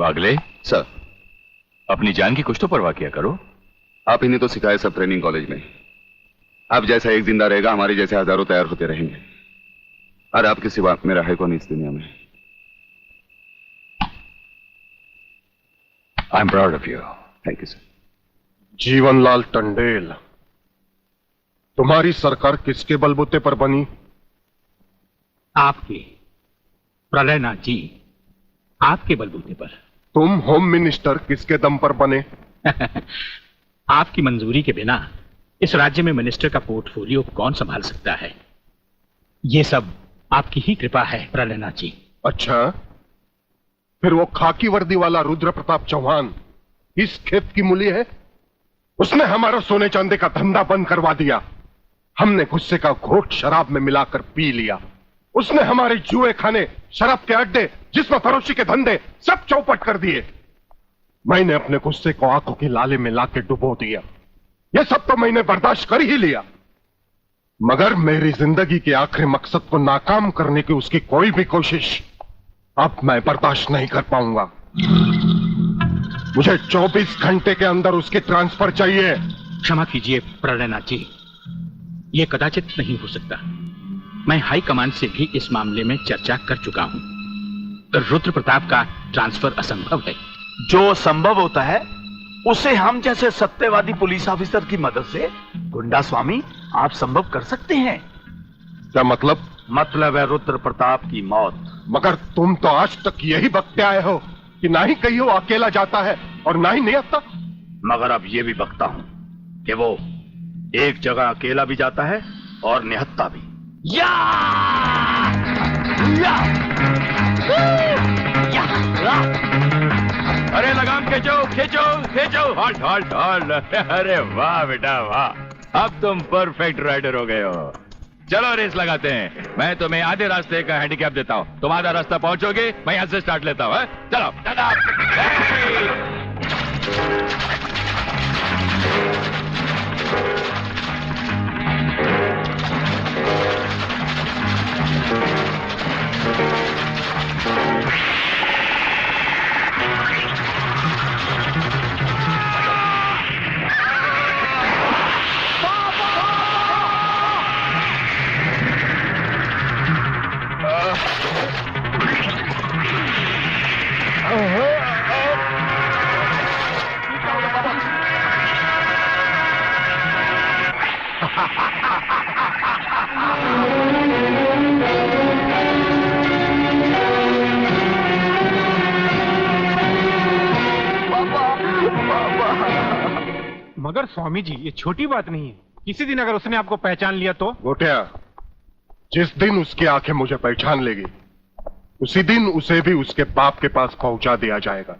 वागले sir, अपनी जान की कुछ तो परवाह किया करो। आप ही ने तो सिखाया सब ट्रेनिंग कॉलेज में। आप जैसा एक जिंदा रहेगा, हमारे जैसे हजारों तैयार होते रहेंगे। और आपके सिवा मेरा है कौन इस दुनिया में। I am proud of you. Thank you sir. Jeevanlal Tandel, तुम्हारी सरकार किसके बलबूते पर बनी? आपके, प्रलयनाथ जी, आपके बलबूते पर। तुम होम मिनिस्टर किसके दम पर बने? आपकी मंजूरी के बिना इस राज्य में मिनिस्टर का पोर्टफोलियो कौन संभाल सकता है? ये सब आपकी ही कृपा है प्रलयनाथ जी। अच्छा, फिर वो खाकी वर्दी वाला रुद्र प्रताप चौहान इस खेत की मूली है? उसने हमारा सोने चांदी का धंधा बंद करवा दिया। हमने गुस्से का घोट शराब में मिलाकर पी लिया। उसने हमारे जुए खाने, शराब के अड्डे, जिस्म फरोशी के धंधे सब चौपट कर दिए। मैंने अपने गुस्से को आंखों की लाले में लाके डुबो दिया। यह सब तो मैंने बर्दाश्त कर ही लिया, मगर मेरी जिंदगी के आखिरी मकसद को नाकाम करने की उसकी कोई भी कोशिश अब मैं बर्दाश्त नहीं कर पाऊंगा। मुझे 24 घंटे के अंदर उसकी ट्रांसफर चाहिए। क्षमा कीजिए प्रलयनाथ जी, यह कदाचित नहीं हो सकता। मैं हाई कमांड से भी इस मामले में चर्चा कर चुका हूं। रुद्र प्रताप का ट्रांसफर असंभव है। जो संभव होता है उसे हम जैसे सत्यवादी पुलिस ऑफिसर की मदद से गुंडा स्वामी आप संभव कर सकते हैं। क्या मतलब? मतलब है रुद्र प्रताप की मौत। मगर तुम तो आज तक यही बकते आए हो कि ना ही कहीं वो अकेला जाता है और ना ही निहत्था। मगर अब ये भी बकता हूं कि वो एक जगह अकेला भी जाता है और निहत्था भी। या! या! या! अरे लगाम खींचो खींचो खींचो। Halt halt halt. अरे वाह बेटा वाह, अब तुम परफेक्ट राइडर हो गए हो। चलो रेस लगाते हैं। मैं तुम्हें आधे रास्ते का हैंडीकैप देता हूँ, तुम आधा रास्ता पहुंचोगे, मैं यहां से स्टार्ट लेता हूँ। चलो दादा। मगर स्वामी जी, ये छोटी बात नहीं है। किसी दिन अगर उसने आपको पहचान लिया तो? गोटिया, जिस दिन उसकी आंखें मुझे पहचान लेगी उसी दिन उसे भी उसके बाप के पास पहुंचा दिया जाएगा।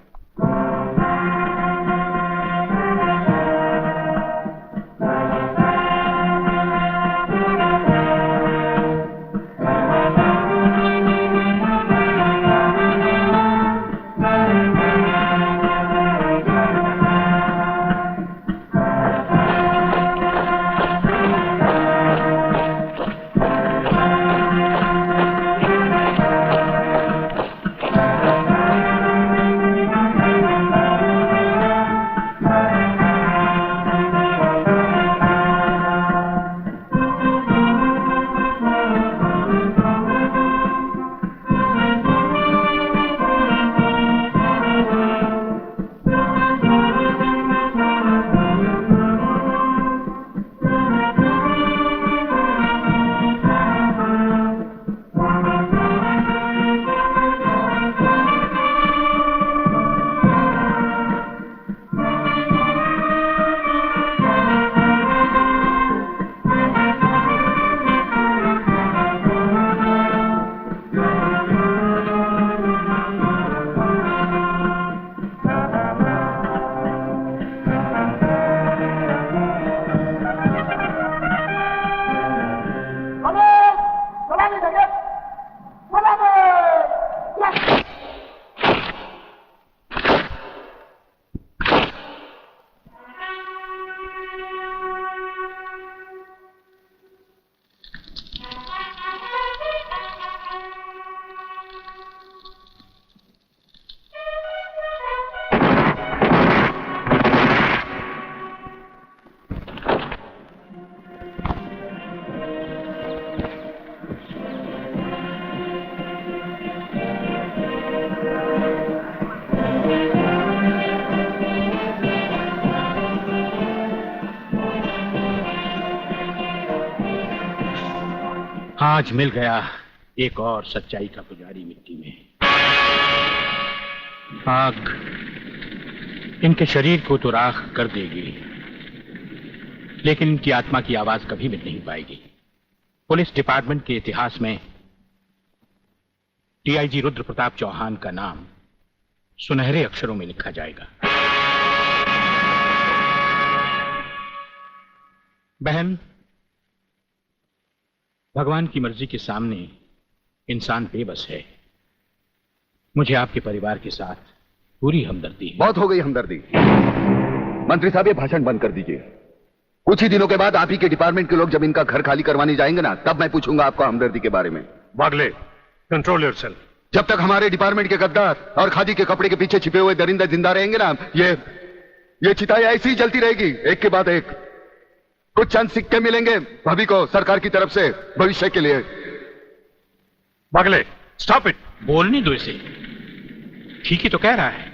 आज मिल गया एक और सच्चाई का पुजारी मिट्टी में। आग इनके शरीर को तो राख कर देगी, लेकिन इनकी आत्मा की आवाज कभी मिट नहीं पाएगी। पुलिस डिपार्टमेंट के इतिहास में डीआईजी रुद्र प्रताप चौहान का नाम सुनहरे अक्षरों में लिखा जाएगा। बहन, भगवान की मर्जी के सामने इंसान बेबस है। मुझे आपके परिवार के साथ पूरी हमदर्दी है। बहुत हो गई हमदर्दी। मंत्री साहब, ये भाषण बंद कर दीजिए। कुछ ही दिनों के बाद आप ही के डिपार्टमेंट के लोग जब इनका घर खाली करवाने जाएंगे ना, तब मैं पूछूंगा आपको हमदर्दी के बारे में। Bagle, control yourself. जब तक हमारे डिपार्टमेंट के गद्दार और खादी के कपड़े के पीछे छिपे हुए दरिंदे जिंदा रहेंगे ना, ये चिताएं ऐसी ही जलती रहेगी, एक के बाद एक। कुछ चंद सिक्के मिलेंगे भाभी को सरकार की तरफ से भविष्य के लिए। Bagle, stop it. बोलने दो इसे, ठीक ही तो कह रहा है।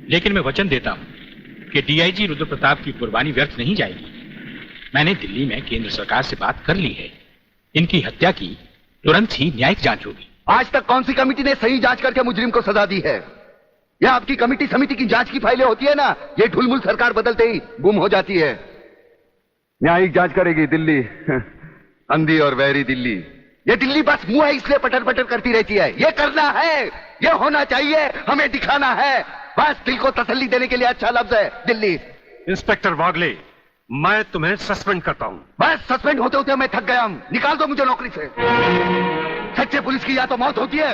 लेकिन मैं वचन देता हूं कि डीआईजी रुद्र प्रताप की कुर्बानी व्यर्थ नहीं जाएगी। मैंने दिल्ली में केंद्र सरकार से बात कर ली है। इनकी हत्या की तुरंत ही न्यायिक जांच होगी। आज तक कौन सी कमेटी ने सही जांच करके मुजरिम को सजा दी है? यह आपकी कमेटी समिति की जांच की फाइलें होती है ना, ये ढुलमुल सरकार बदलते ही गुम हो जाती है। न्यायिक जांच करेगी दिल्ली, अंधी और वैरी दिल्ली। ये दिल्ली बस मुंह है इसलिए पटर पटर करती रहती है। ये करना है, ये होना चाहिए, हमें दिखाना है। बस दिल को तसल्ली देने के लिए अच्छा लफ्ज है दिल्ली। इंस्पेक्टर वागले, मैं तुम्हें सस्पेंड करता हूं। बस सस्पेंड होते होते मैं थक गया हूं। निकाल दो मुझे नौकरी से। सच्चे पुलिस की या तो मौत होती है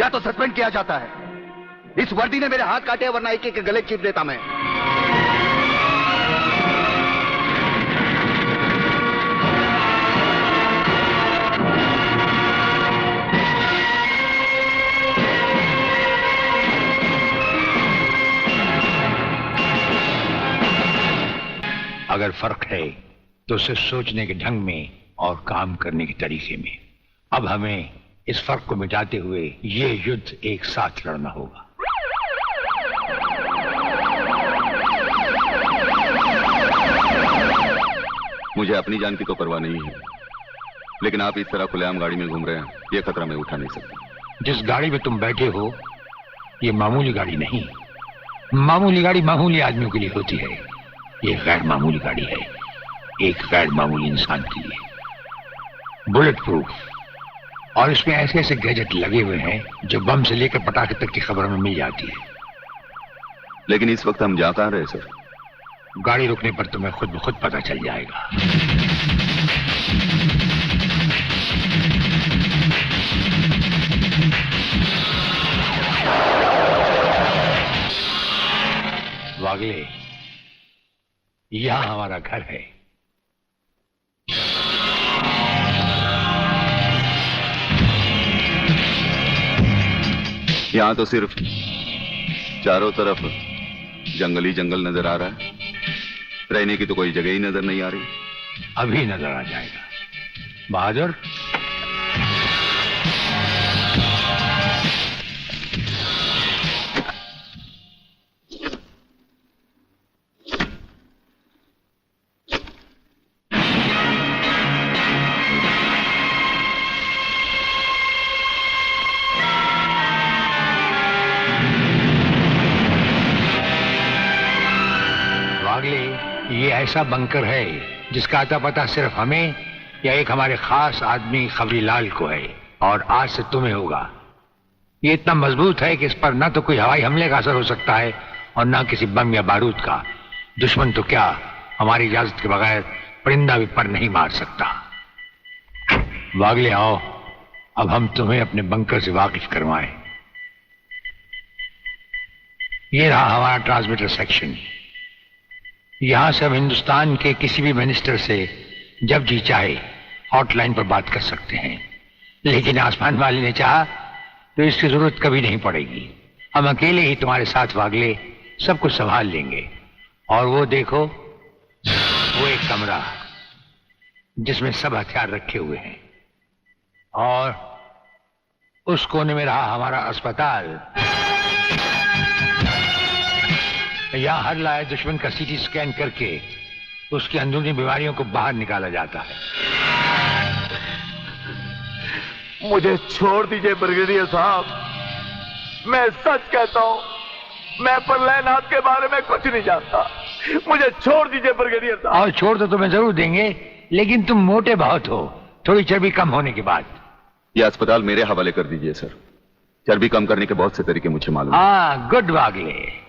या तो सस्पेंड किया जाता है। इस वर्दी ने मेरे हाथ काटे, वरना एक एक गले चीर देता मैं। अगर फर्क है तो सिर्फ सोचने के ढंग में और काम करने के तरीके में। अब हमें इस फर्क को मिटाते हुए ये युद्ध एक साथ लड़ना होगा। मुझे अपनी जान की तो परवाह नहीं है, लेकिन आप इस तरह खुलेआम गाड़ी में घूम रहे हैं, ये खतरा मैं उठा नहीं सकता। जिस गाड़ी में तुम बैठे हो ये मामूली गाड़ी नहीं। मामूली गाड़ी मामूली आदमियों के लिए होती है, ये गैर मामूली गाड़ी है, एक गैर मामूली इंसान के लिए। बुलेट प्रूफ, और इसमें ऐसे ऐसे गैजेट लगे हुए हैं जो बम से लेकर पटाखे तक की खबर में मिल जाती है। लेकिन इस वक्त हम जा कहां रहे सर? गाड़ी रुकने पर तुम्हें खुद ब खुद पता चल जाएगा। वागले, यहां हमारा घर है। यहां तो सिर्फ चारों तरफ जंगल ही जंगल नजर आ रहा है, रहने की तो कोई जगह ही नजर नहीं आ रही। अभी नजर आ जाएगा बहादुर। ये ऐसा बंकर है जिसका अता पता सिर्फ हमें या एक हमारे खास आदमी खबरीलाल को है, और आज से तुम्हें होगा। ये इतना मजबूत है कि इस पर ना तो कोई हवाई हमले का असर हो सकता है और ना किसी बम या बारूद का। दुश्मन तो क्या, हमारी इजाजत के बगैर परिंदा भी पर नहीं मार सकता। वागले आओ, अब हम तुम्हें अपने बंकर से वाकिफ करवाएं। ये रहा हमारा ट्रांसमीटर सेक्शन। यहां से हम हिंदुस्तान के किसी भी मिनिस्टर से जब जी चाहे हॉटलाइन पर बात कर सकते हैं, लेकिन आसमान वाले ने चाहा तो इसकी जरूरत कभी नहीं पड़ेगी। हम अकेले ही तुम्हारे साथ वागले सब कुछ संभाल लेंगे। और वो देखो, वो एक कमरा जिसमें सब हथियार रखे हुए हैं, और उस कोने में रहा हमारा अस्पताल। यहां हर लाए दुश्मन का सीटी स्कैन करके उसकी अंदरूनी बीमारियों को बाहर निकाला जाता है। मुझे छोड़ दीजिए ब्रिगेडियर साहब। मैं सच कहता हूं, मैं प्रलयनाथ के बारे में कुछ नहीं जानता। मुझे छोड़ दीजिए ब्रिगेडियर साहब। और छोड़ तो तुम्हें जरूर देंगे, लेकिन तुम मोटे बहुत हो, थोड़ी चर्बी कम होने के बाद। ये अस्पताल मेरे हवाले कर दीजिए सर। चर्बी कम करने के बहुत से तरीके मुझे मालूम है। हाँ, गुड बागले।